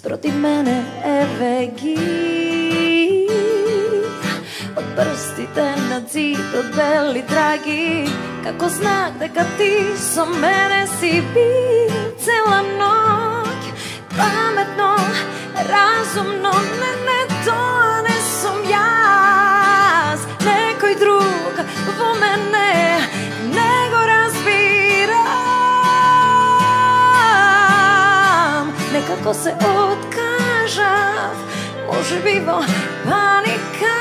protiv mene evegi. Odprstite na zid od beli dragi, kako znak дека ti со мене си бил цела ноќ. Паметно, разумно, не, тоа не сум јас. Некој друг во мене не го разбирам. Некако се откажав, може би во паника,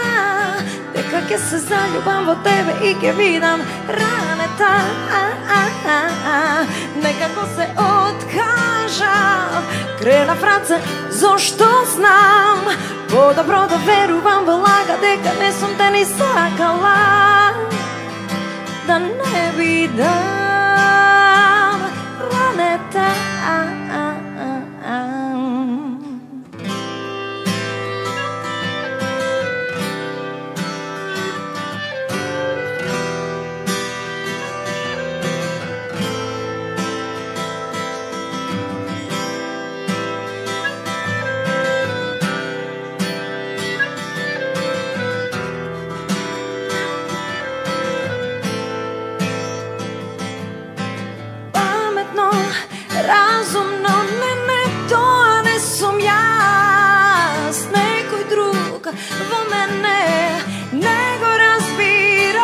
дека ќе се заљубам во тебе и ќе видам ранета. Некако се откажав, кренав раце, зошто знам подобро да верувам во лага, дека не сум те ни сакала, да не видам ранета. Разумно, не, тоа не сум јас. Некој друг во мене не го разбирам.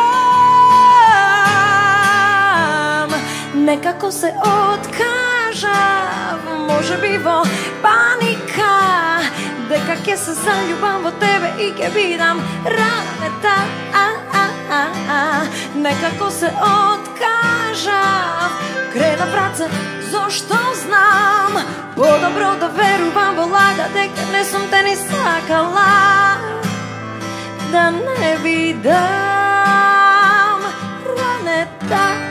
Некако се откажав, може би во паника, дека ќе се заљубам во тебе и ќе видам ранета. Некако се откажав, кренав раце, зошто знам подобро да верувам во лага, дека не сум те ни сакала, да не видам ранета.